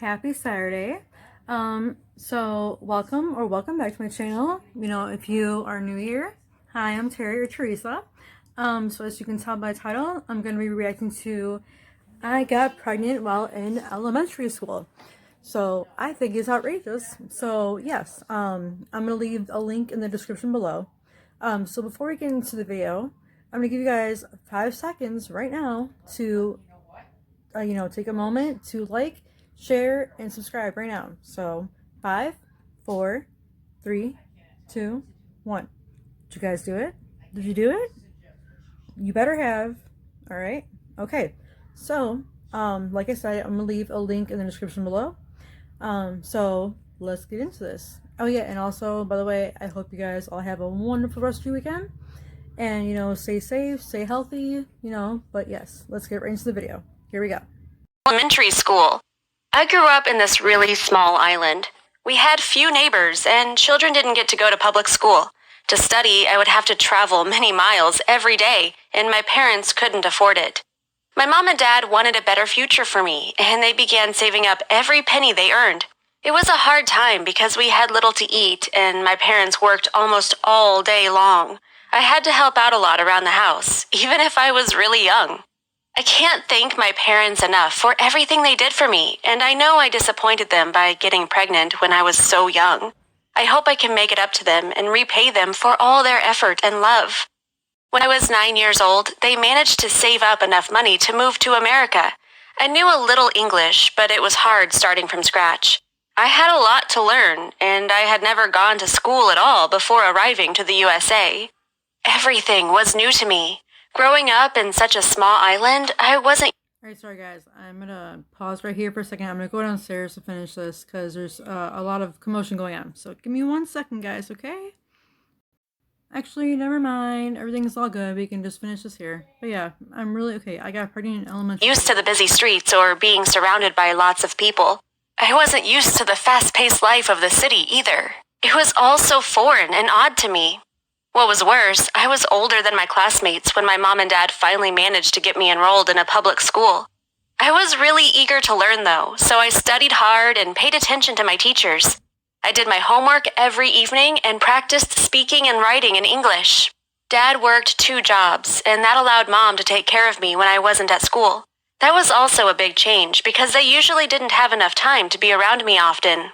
happy Saturday. So welcome back to my channel. If you are new here, hi, I'm Terry or Teresa. So as you can tell by the title, I'm going to be reacting to I got pregnant while in elementary school. So I think it's outrageous. So yes, I'm going to leave a link in the description below. So before we get into the video, I'm going to give you guys 5 seconds right now to take a moment to like, share, and subscribe right now. So 5, 4, 3, 2, 1. Did you guys do it? Did you do it? You better have. All right. Okay. So, like I said, I'm gonna leave a link in the description below. So let's get into this. Oh yeah, and also, by the way, I hope you guys all have a wonderful rest of your weekend. And stay safe, stay healthy, but yes, let's get right into the video. Here we go. Elementary school. I grew up in this really small island. We had few neighbors, and children didn't get to go to public school. To study, I would have to travel many miles every day, and my parents couldn't afford it. My mom and dad wanted a better future for me, and they began saving up every penny they earned. It was a hard time because we had little to eat, and my parents worked almost all day long. I had to help out a lot around the house, even if I was really young. I can't thank my parents enough for everything they did for me, and I know I disappointed them by getting pregnant when I was so young. I hope I can make it up to them and repay them for all their effort and love. When I was 9 years old, they managed to save up enough money to move to America. I knew a little English, but it was hard starting from scratch. I had a lot to learn, and I had never gone to school at all before arriving to the USA. Everything was new to me. Growing up in such a small island, I wasn't... Alright, sorry guys, I'm gonna pause right here for a second. I'm gonna go downstairs to finish this because there's a lot of commotion going on. So give me 1 second, guys, okay? Actually, never mind. Everything's all good. We can just finish this here. But yeah, I'm really okay. I got pregnant in elementary. Used to the busy streets or being surrounded by lots of people. I wasn't used to the fast-paced life of the city either. It was all so foreign and odd to me. What was worse, I was older than my classmates when my mom and dad finally managed to get me enrolled in a public school. I was really eager to learn though, so I studied hard and paid attention to my teachers. I did my homework every evening and practiced speaking and writing in English. Dad worked 2 jobs, and that allowed Mom to take care of me when I wasn't at school. That was also a big change because they usually didn't have enough time to be around me often.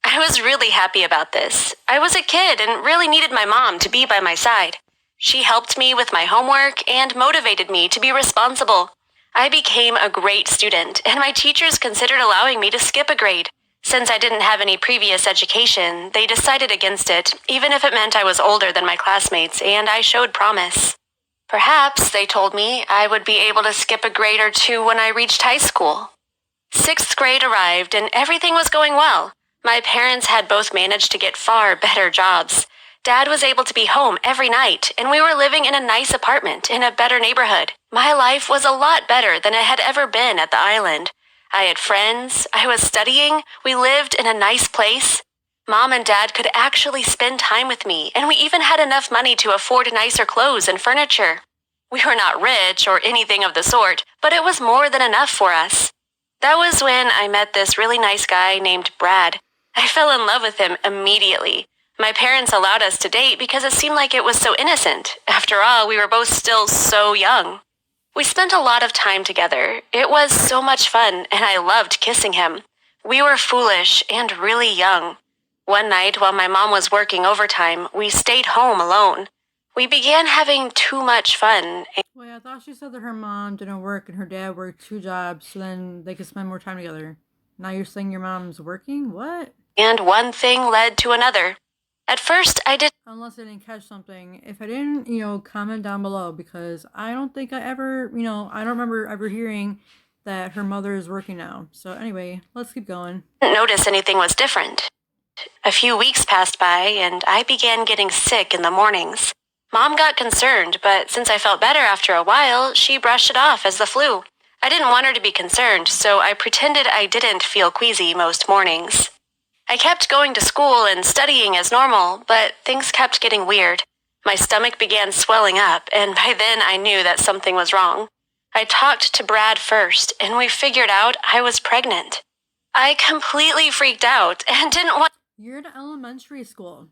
I was really happy about this. I was a kid and really needed my mom to be by my side. She helped me with my homework and motivated me to be responsible. I became a great student, and my teachers considered allowing me to skip a grade. Since I didn't have any previous education, they decided against it, even if it meant I was older than my classmates and I showed promise. Perhaps, they told me, I would be able to skip a grade or 2 when I reached high school. 6th grade arrived and everything was going well. My parents had both managed to get far better jobs. Dad was able to be home every night, and we were living in a nice apartment in a better neighborhood. My life was a lot better than it had ever been at the island. I had friends, I was studying, we lived in a nice place. Mom and Dad could actually spend time with me, and we even had enough money to afford nicer clothes and furniture. We were not rich or anything of the sort, but it was more than enough for us. That was when I met this really nice guy named Brad. I fell in love with him immediately. My parents allowed us to date because it seemed like it was so innocent. After all, we were both still so young. We spent a lot of time together. It was so much fun, and I loved kissing him. We were foolish and really young. One night, while my mom was working overtime, we stayed home alone. We began having too much fun. Wait, I thought she said that her mom didn't work and her dad worked 2 jobs so then they could spend more time together. Now you're saying your mom's working? What? And one thing led to another. At first, I did. Unless I didn't catch something. If I didn't, comment down below because I don't think I ever, I don't remember ever hearing that her mother is working now. So anyway, let's keep going. Notice anything was different. A few weeks passed by, and I began getting sick in the mornings. Mom got concerned, but since I felt better after a while, she brushed it off as the flu. I didn't want her to be concerned, so I pretended I didn't feel queasy most mornings. I kept going to school and studying as normal, but things kept getting weird. My stomach began swelling up, and by then I knew that something was wrong. I talked to Brad first, and we figured out I was pregnant. I completely freaked out and didn't want. You're in elementary school.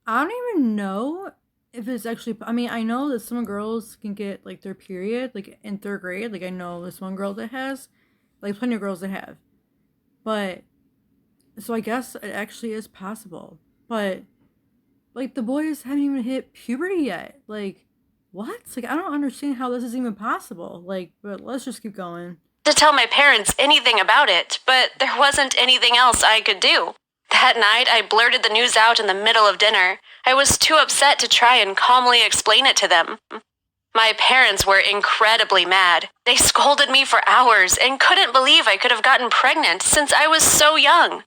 I don't even know if it's actually. I mean, I know that some girls can get like their period like in third grade. Like I know this one girl that has, like plenty of girls that have. But so I guess it actually is possible. But like the boys haven't even hit puberty yet. Like what? Like I don't understand how this is even possible. Like, but let's just keep going. To tell my parents anything about it, but there wasn't anything else I could do. That night, I blurted the news out in the middle of dinner. I was too upset to try and calmly explain it to them. My parents were incredibly mad. They scolded me for hours and couldn't believe I could have gotten pregnant since I was so young.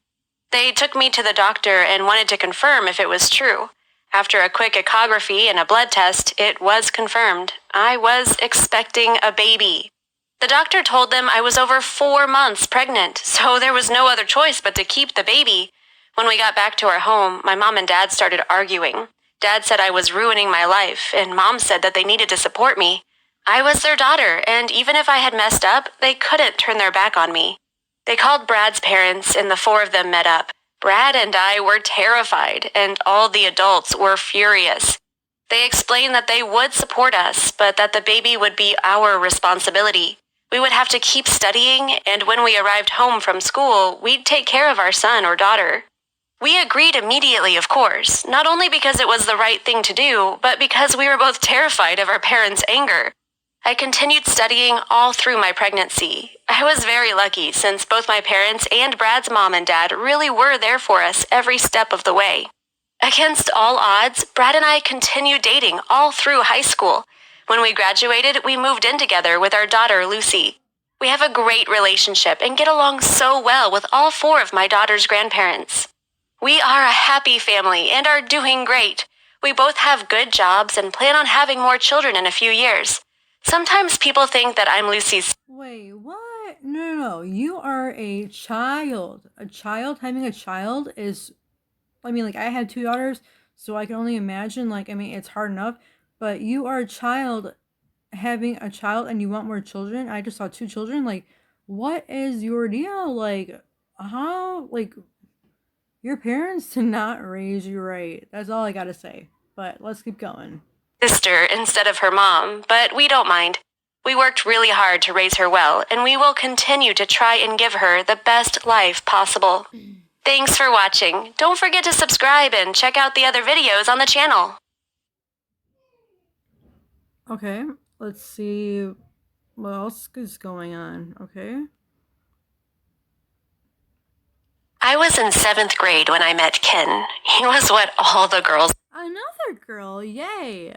They took me to the doctor and wanted to confirm if it was true. After a quick echography and a blood test, it was confirmed. I was expecting a baby. The doctor told them I was over 4 months pregnant, so there was no other choice but to keep the baby. When we got back to our home, my mom and dad started arguing. Dad said I was ruining my life, and Mom said that they needed to support me. I was their daughter, and even if I had messed up, they couldn't turn their back on me. They called Brad's parents, and the 4 of them met up. Brad and I were terrified, and all the adults were furious. They explained that they would support us, but that the baby would be our responsibility. We would have to keep studying, and when we arrived home from school, we'd take care of our son or daughter. We agreed immediately, of course, not only because it was the right thing to do, but because we were both terrified of our parents' anger. I continued studying all through my pregnancy. I was very lucky since both my parents and Brad's mom and dad really were there for us every step of the way. Against all odds, Brad and I continued dating all through high school. When we graduated, we moved in together with our daughter, Lucy. We have a great relationship and get along so well with all 4 of my daughter's grandparents. We are a happy family and are doing great. We both have good jobs and plan on having more children in a few years. Sometimes people think that I'm Lucy's. Wait, what? No. You are a child. A child having a child is. I mean, like, I have 2 daughters, so I can only imagine, like, I mean, it's hard enough. But you are a child having a child and you want more children. I just saw 2 children. Like, what is your deal? Like, how? Like, your parents did not raise you right. That's all I gotta say. But let's keep going. Sister instead of her mom, but we don't mind. We worked really hard to raise her well, and we will continue to try and give her the best life possible. Thanks for watching. Don't forget to subscribe and check out the other videos on the channel. Okay, let's see what else is going on. Okay. I was in 7th grade when I met Ken. He was what all the girls Another girl, yay!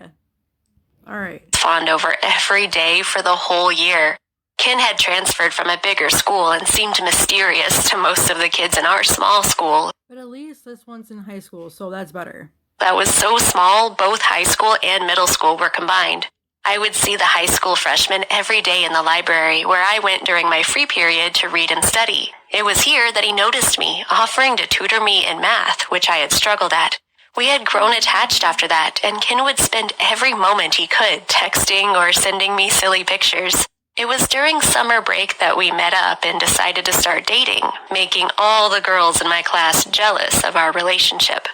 Alright. fawned over every day for the whole year. Ken had transferred from a bigger school and seemed mysterious to most of the kids in our small school. But at least this one's in high school, so that's better. That was so small, both high school and middle school were combined. I would see the high school freshmen every day in the library where I went during my free period to read and study. It was here that he noticed me, offering to tutor me in math, which I had struggled at. We had grown attached after that, and Ken would spend every moment he could texting or sending me silly pictures. It was during summer break that we met up and decided to start dating, making all the girls in my class jealous of our relationship.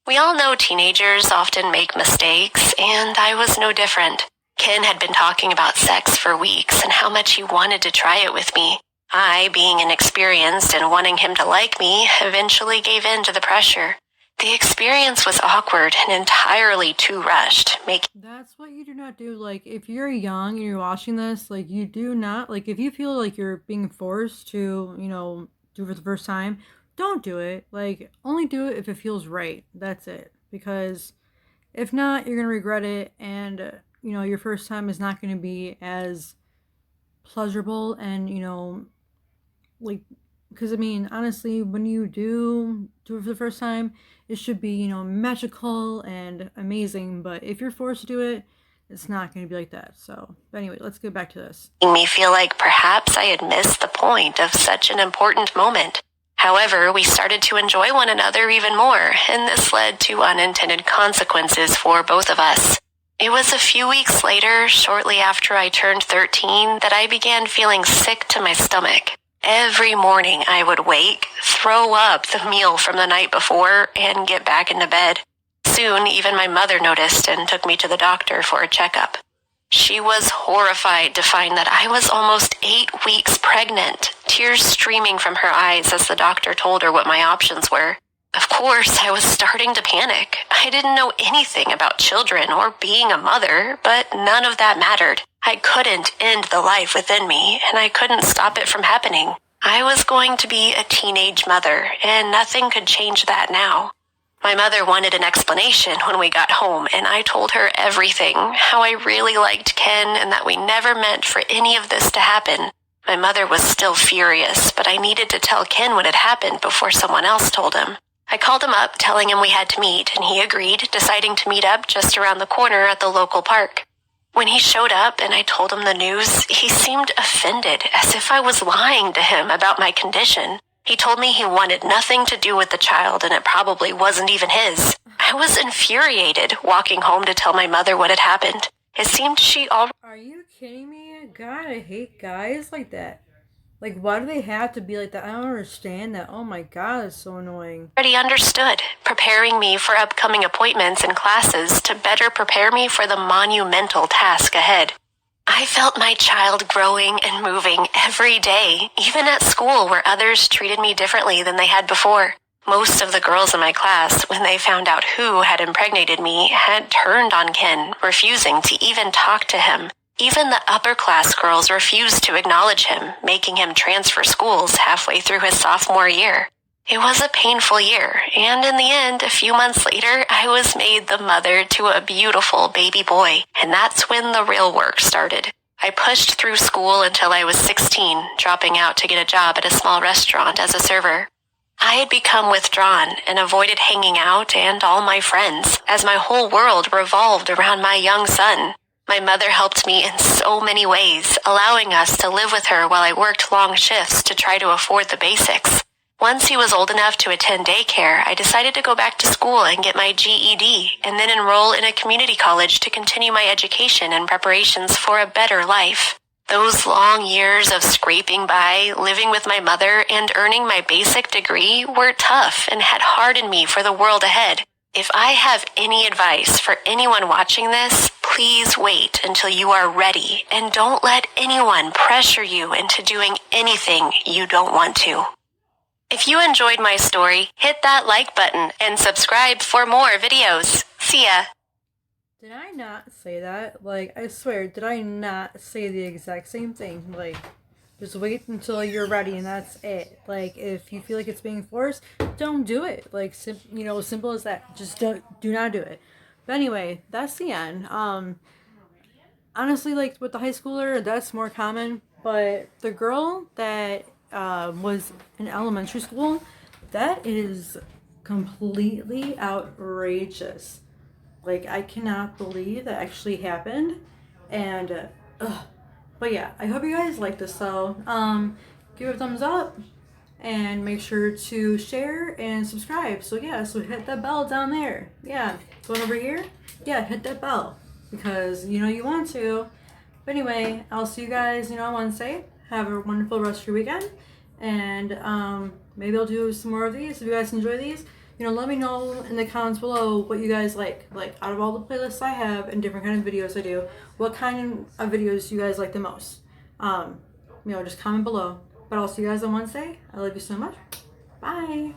We all know teenagers often make mistakes, and I was no different. Ken had been talking about sex for weeks and how much he wanted to try it with me. I, being inexperienced and wanting him to like me, eventually gave in to the pressure. The experience was awkward and entirely too rushed, That's what you do not do. Like, if you're young and you're watching this, like, you do not, like, if you feel like you're being forced to, do it for the first time, don't do it. Like, only do it if it feels right. That's it. Because if not, you're going to regret it, and, your first time is not going to be as pleasurable and, like, because, I mean, honestly, when you do it for the first time, it should be, magical and amazing. But if you're forced to do it, it's not going to be like that. So, but anyway, let's get back to this. making me feel like perhaps I had missed the point of such an important moment. However, we started to enjoy one another even more, and this led to unintended consequences for both of us. It was a few weeks later, shortly after I turned 13, that I began feeling sick to my stomach. Every morning I would wake, throw up the meal from the night before, and get back into bed. Soon, even my mother noticed and took me to the doctor for a checkup. She was horrified to find that I was almost 8 weeks pregnant, tears streaming from her eyes as the doctor told her what my options were. Of course, I was starting to panic. I didn't know anything about children or being a mother, but none of that mattered. I couldn't end the life within me, and I couldn't stop it from happening. I was going to be a teenage mother, and nothing could change that now. My mother wanted an explanation when we got home, and I told her everything, how I really liked Ken and that we never meant for any of this to happen. My mother was still furious, but I needed to tell Ken what had happened before someone else told him. I called him up, telling him we had to meet, and he agreed, deciding to meet up just around the corner at the local park. When he showed up and I told him the news, he seemed offended, as if I was lying to him about my condition. He told me he wanted nothing to do with the child and it probably wasn't even his. I was infuriated, walking home to tell my mother what had happened. It seemed she already... Are you kidding me? God, I hate guys like that. Like, why do they have to be like that? I don't understand that. Oh my God, it's so annoying. already understood, preparing me for upcoming appointments and classes to better prepare me for the monumental task ahead. I felt my child growing and moving every day, even at school where others treated me differently than they had before. Most of the girls in my class, when they found out who had impregnated me, had turned on Ken, refusing to even talk to him. Even the upper-class girls refused to acknowledge him, making him transfer schools halfway through his sophomore year. It was a painful year, and in the end, a few months later, I was made the mother to a beautiful baby boy, and that's when the real work started. I pushed through school until I was 16, dropping out to get a job at a small restaurant as a server. I had become withdrawn and avoided hanging out and all my friends, as my whole world revolved around my young son. My mother helped me in so many ways, allowing us to live with her while I worked long shifts to try to afford the basics. Once he was old enough to attend daycare, I decided to go back to school and get my GED, and then enroll in a community college to continue my education and preparations for a better life. Those long years of scraping by, living with my mother, and earning my basic degree were tough and had hardened me for the world ahead. If I have any advice for anyone watching this, please wait until you are ready and don't let anyone pressure you into doing anything you don't want to. If you enjoyed my story, hit that like button and subscribe for more videos. See ya! Did I not say that? Like, I swear, did I not say the exact same thing? Like, just wait until you're ready and that's it. Like, if you feel like it's being forced, don't do it. Like, simple as that. Just do not do it. But anyway, that's the end. Honestly, like, with the high schooler, that's more common. But the girl that was in elementary school, that is completely outrageous. Like, I cannot believe that actually happened. And, but yeah, I hope you guys like this, so, give it a thumbs up, and make sure to share and subscribe. So yeah, so hit that bell down there. Yeah, going over here, yeah, hit that bell, because, you know, you want to. But anyway, I'll see you guys, on Wednesday. Have a wonderful rest of your weekend, and, maybe I'll do some more of these if you guys enjoy these. Let me know in the comments below what you guys like out of all the playlists I have and different kind of videos I do, what kind of videos you guys like the most. Just comment below. But I'll see you guys on Wednesday. I love you so much. Bye.